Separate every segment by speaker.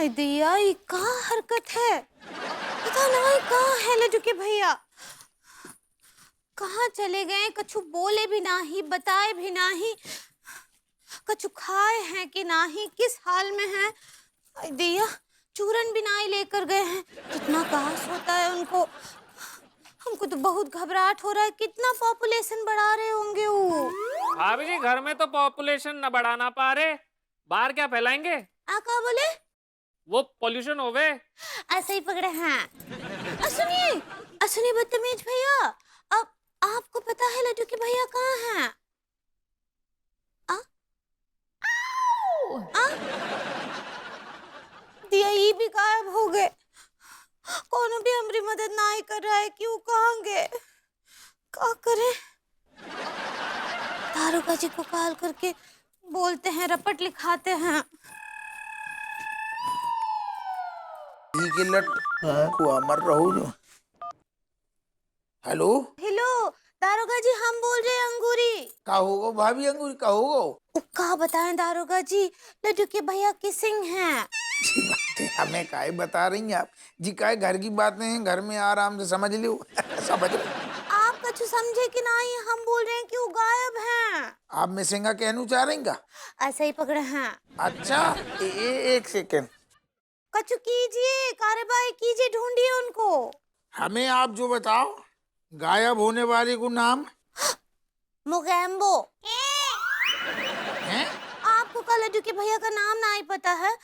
Speaker 1: दिया ये का हरकत है, पता नहीं कहाँ है लड्डू के भैया, कहाँ चले गए? कछु बोले भी नहीं, बताए भी नहीं, कछु खाए हैं कि नहीं, किस हाल में है? दिया चूरन भी नहीं लेकर गए हैं। कितना काश होता है उनको। हमको तो बहुत घबराहट हो रहा है। कितना पॉपुलेशन बढ़ा रहे होंगे वो।
Speaker 2: भाभी जी घर में तो पॉपुलेशन न बढ़ा ना पा रहे, बाहर क्या फैलाएंगे?
Speaker 1: क्या बोले?
Speaker 2: वो पोल्यूशन हो गए।
Speaker 1: ऐसे ही पकड़े हैं। सुनिए सुनिए बदतमीज भैया, अब आपको पता है लड्डू के भैया कहाँ हैं? दिया ये भी गायब हो गए। कौन भी हमारी मदद नहीं कर रहा है। क्यों? कहाँ गए? क्या करें? दारोगा जी को कॉल करके बोलते हैं, रपट लिखाते हैं।
Speaker 3: को अमर रहो जो। हेलो
Speaker 1: हेलो दारोगा जी, हम बोल रहे हैं अंगूरी।
Speaker 3: का होगो भाभी? अंगूरी का होगो?
Speaker 1: का बताएं दारोगा जी, लड्डू के भैया किसिंग हैं।
Speaker 3: जी बातें हमें काहे बता रही हैं आप जी? काहे घर की बातें हैं, घर में आराम से समझ लो। समझ लो।
Speaker 1: आप कुछ समझे कि नहीं? हम बोल रहे हैं कि वो गायब हैं।
Speaker 3: आप मिसेंगा कहना चाह रही का?
Speaker 1: ऐसे ही पकड़े हैं।
Speaker 3: अच्छा एक सेकेंड।
Speaker 1: कछु कीजिए, कार्रवाई कीजिए, ढूंढिए उनको।
Speaker 3: हमें आप जो बताओ, गायब होने वाले को नाम?
Speaker 1: मोगैम्बो।
Speaker 3: हैं?
Speaker 1: आपको का लड्डू के भैया का नाम नहीं पता है?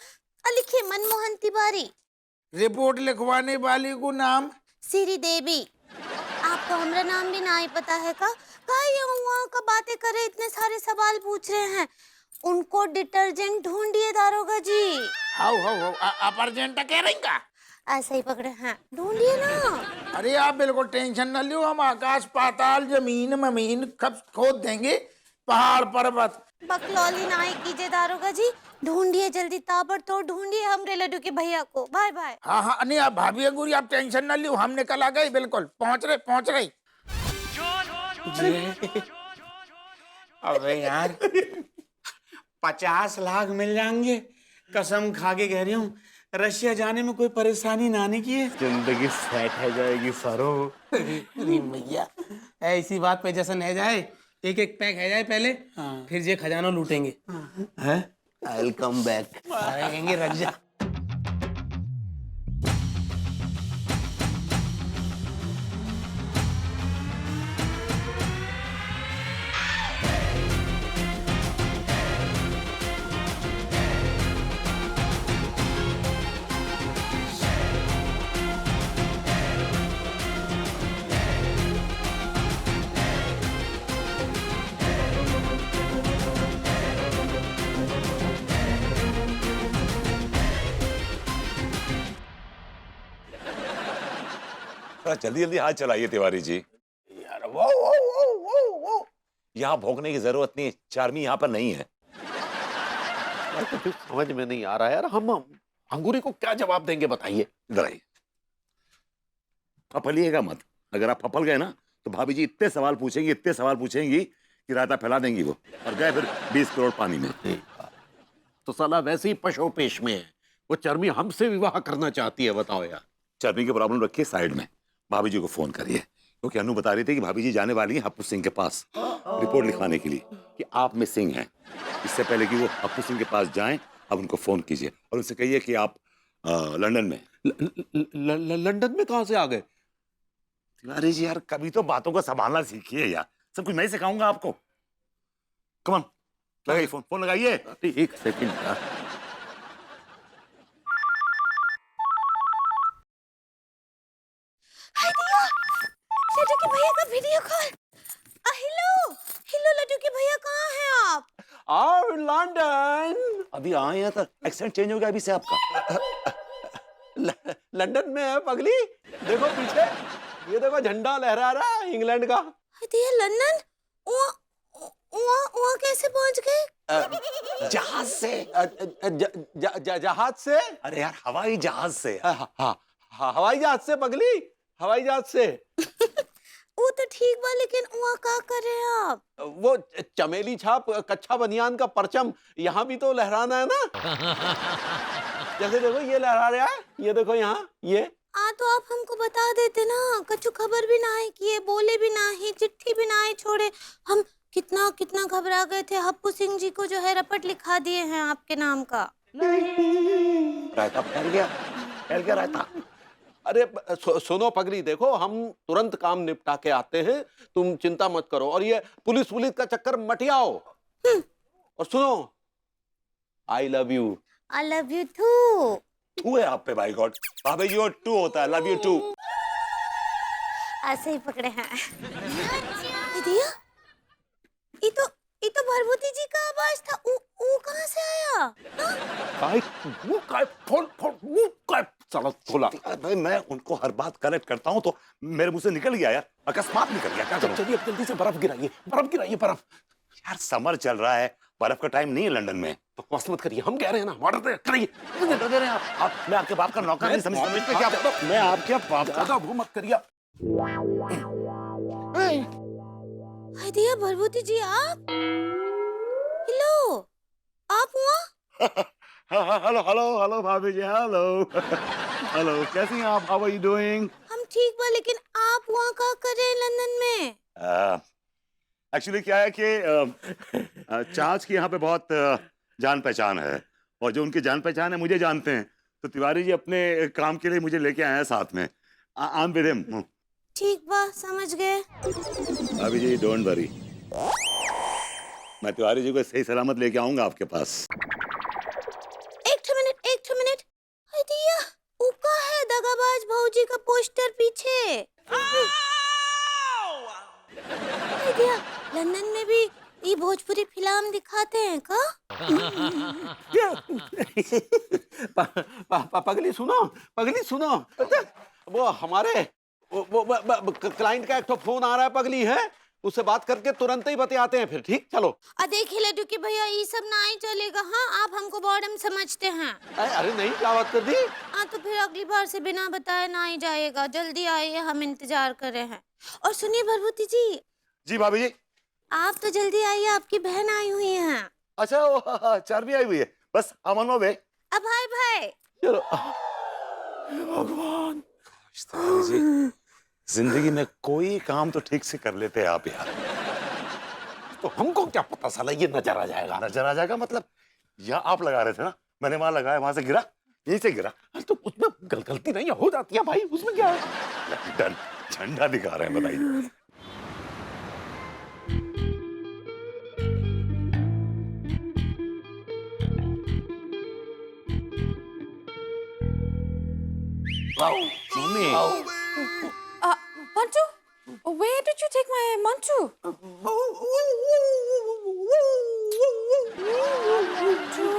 Speaker 1: लिखिए मनमोहन तिवारी।
Speaker 3: रिपोर्ट लिखवाने वाले को नाम?
Speaker 1: श्री देवी। आपको हमारा नाम भी नहीं पता है का? ये वहाँ का बातें करे, इतने सारे सवाल पूछ रहे हैं। उनको डिटर्जेंट ढूंढिए दारोगा जी।
Speaker 3: हाउ अर्जेंट कह रही का?
Speaker 1: ऐसे ही पकड़े हैं, ढूंढिए ना।
Speaker 3: अरे आप बिल्कुल टेंशन न लो, हम आकाश पाताल जमीन ममीन सब खोद देंगे, पहाड़ पर्वत।
Speaker 1: बकलौली नहीं कीजिए दारोगा जी, ढूंढिए जल्दी, ताबड़तोड़ ढूंढिए हमरे लड्डू के भैया को। Bye bye.
Speaker 3: हाँ नहीं आप भाभी अंगूरी आप टेंशन न लो, हम निकल आ गए, बिल्कुल पहुंच रहे।
Speaker 4: अबे यार 50 लाख मिल जाएंगे, कसम खा के कह रही हूँ। रशिया जाने में कोई परेशानी ना आने की है, जिंदगी सेट है जाएगी सरो।
Speaker 5: अरे भैया ऐसी बात पे जैसे न जाए, एक एक पैक है जाए पहले, फिर ये खजाना लूटेंगे।
Speaker 4: I will come back.
Speaker 5: आएंगे, रख जा।
Speaker 6: थोड़ा जल्दी जल्दी हाथ चलाइए तिवारी जी।
Speaker 3: यार वो
Speaker 6: यहाँ भौंकने की जरूरत नहीं है, चार्मी यहाँ पर नहीं है।
Speaker 7: यार तो कुछ समझ में नहीं आ रहा है यार, हम अंगूरी को क्या जवाब देंगे बताइए।
Speaker 6: इधर आइए, फपलिएगा मत। अगर आप फपल गए ना तो भाभी जी इतने सवाल पूछेंगी कि रायता फैला देंगी वो, और गए फिर 20 करोड़ पानी में।
Speaker 7: तो साला वैसे ही पशोपेश में है, वो चर्मी हमसे विवाह करना चाहती है, बताओ यार।
Speaker 6: चर्मी की प्रॉब्लम रखिए साइड में, भाभी जी को फोन करिए, क्योंकि अनु बता रही थी कि भाभी जी जाने वाली हैं हप्पू सिंह के पास रिपोर्ट लिखवाने के लिए कि आप मिसिंग हैं। इससे पहले कि वो हप्पू सिंह के पास जाएं, अब उनको फोन कीजिए और उनसे कहिए कि आप लंदन में।
Speaker 7: लंदन में कहाँ से आ गए?
Speaker 6: तिवारी जी यार कभी तो बातों को संभालना सीखिए यार, सब कुछ मैं ही सिखाऊंगा आपको। कम ऑन, लगाइए फोन लगाइए।
Speaker 7: एक सेकंड यार।
Speaker 1: लड्डू के भैया का वीडियो कॉल। हेलो लड्डू के भैया, कहाँ हैं आप?
Speaker 7: लंदन।
Speaker 6: अभी आए हैं तो एक्सेंट चेंज हो गया अभी से आपका।
Speaker 7: लंदन में है पगली, देखो पीछे, ये देखो झंडा लहरा रहा है इंग्लैंड का।
Speaker 1: लंदन? वहाँ कैसे पहुंच गए?
Speaker 6: जहाज से।
Speaker 7: जहाज से?
Speaker 6: अरे यार हवाई जहाज से।
Speaker 7: हवाई जहाज से पगली, हवाई जहाज से।
Speaker 1: वो तो ठीक बा, लेकिन वहाँ क्या कर रहे हैं आप?
Speaker 7: वो चमेली छाप कच्चा बनियान का परचम यहाँ भी तो लहराना है ना। जैसे देखो ये लहरा रहा है, ये देखो यहाँ, ये
Speaker 1: तो आप हमको बता देते ना, कछु खबर भी ना ही किए, बोले भी ना ही, चिट्ठी भी ना ही छोड़े। हम कितना कितना घबरा गए थे। हप्पू सिंह जी को जो है रपट लिखा दिए हैं आपके नाम का।
Speaker 7: रायता फैल गया रायता। अरे सुनो पगली, देखो हम तुरंत काम निपटा के आते हैं, तुम चिंता मत करो, और ये पुलिस का चक्कर मटियाओ। और सुनो, I love you.
Speaker 1: I love you too.
Speaker 6: Too है आप पे, बाय गॉड। भाभी जी, और टू होता है, लव यू टू।
Speaker 1: ऐसे ही पकड़े हैं। दिया, ये तो भरभूति जी का आवाज था। ऊ कहाँ से आया?
Speaker 6: भाई मैं उनको हर बात करेक्ट करता हूँ तो मेरे मुंह से निकल गया यार, अकस्मात निकल गया। क्या करूं?
Speaker 7: चलिए जल्दी से बर्फ गिराइए बर्फ।
Speaker 6: यार समर चल रहा है, बर्फ का टाइम नहीं है लंदन में।
Speaker 7: बकवास मत करिए, हम कह रहे हैं ना, ऑर्डर करिए।
Speaker 6: ऑर्डर दे रहे हैं आप? मैं आपके बाप का नौकर नहीं समझते क्या? मैं आपके बाप का।
Speaker 7: ज्यादा वो मत करिए।
Speaker 1: हाय दिया, भरभूति जी आप? हेलो, आप हुआ?
Speaker 6: हेलो भाभी जी, हेलो कैसी हैं आप? How are you doing?
Speaker 1: हम ठीक बा, लेकिन आप वहाँ का कर रहे हैं लंदन में?
Speaker 6: एक्चुअली क्या है कि चार्ज की यहाँ पे बहुत जान पहचान है, और जो उनकी जान पहचान है मुझे जानते हैं, तो तिवारी जी अपने काम के लिए मुझे लेके आए हैं साथ में। I am with him.
Speaker 1: ठीक बा, समझ गए।
Speaker 6: भाभी जी डोंट वरी, मैं तिवारी जी को सही सलामत लेके आऊंगा आपके पास।
Speaker 1: एक मिनट। हाय दिया, ऊका है दगाबाज भौजी का पोस्टर पीछे। हाय दिया, लंदन में भी ये भोजपुरी फिल्म दिखाते हैं का?
Speaker 7: पगली सुनो, वो हमारे क्लाइंट का एक तो फोन आ रहा है पगली, है उससे बात करके तुरंत ही बतियाते हैं फिर। ठीक, चलो।
Speaker 1: देखिए लड्डू के भैया, ये सब ना ही चलेगा। हाँ, आप हमको बॉर्डम समझते हैं।
Speaker 7: अरे नहीं, क्या बात कर दी?
Speaker 1: तो फिर अगली बार से बिना बताए ना ही जाएगा। जल्दी आइए, हम इंतजार कर रहे हैं। और सुनिए भरभूति जी।
Speaker 6: जी भाभी जी।
Speaker 1: आप तो जल्दी आइए, आपकी बहन आई हुई है।
Speaker 6: अच्छा, वो चार्मी आई हुई है, बस हम ऑन वे।
Speaker 1: अब भाई
Speaker 7: चलो।
Speaker 6: भगवान जी, जिंदगी में कोई काम तो ठीक से कर लेते हैं आप यार।
Speaker 7: तो हमको क्या पता, साला ये नजर आ जाएगा।
Speaker 6: नजर आ जाएगा मतलब? यहाँ आप लगा रहे थे ना, मैंने वहां लगाया, वहां से गिरा, यहीं से गिरा।
Speaker 7: तो उसमें गलती नहीं हो जाती है भाई, उसमें क्या है?
Speaker 6: डन, झंडा दिखा रहे हैं, बताइए। Mummy,
Speaker 8: Mantu, where did you take my Mantu? Mantu,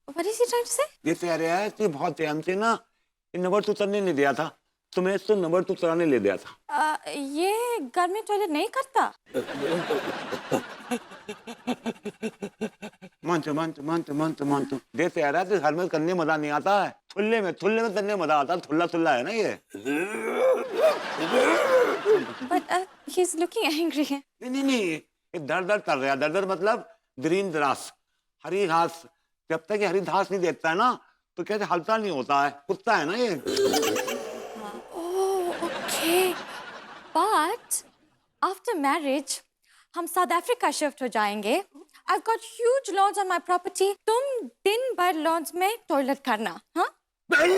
Speaker 8: what is he trying to say?
Speaker 6: ये कह रहा है कि बहुत टाइम से ना नंबर तो उतरने नहीं दिया था, तो मैं इसको नंबर तो उतराने ले दिया था।
Speaker 8: ये घर में टॉयलेट नहीं करता।
Speaker 6: मानतो देख कह रहा है कि घर में करने मजा नहीं आता है, थुल्ले में करने मजा आता है। थुल्ला है ना ये।
Speaker 8: But he's looking angry.
Speaker 6: नहीं, ये दर कर रहा है। दर मतलब ग्रीन ग्रास, हरी घास। जब तक ये हरी घास नहीं देखता है ना, तो कैसे हलता नहीं होता है। कुत्ता है ना ये।
Speaker 8: Oh, okay. But after marriage, हम साउथ अफ्रीका शिफ्ट हो जाएंगे। I've got huge lawns on my property. तुम दिन भर lawns में टॉयलेट करना, हाँ?
Speaker 6: Mantu.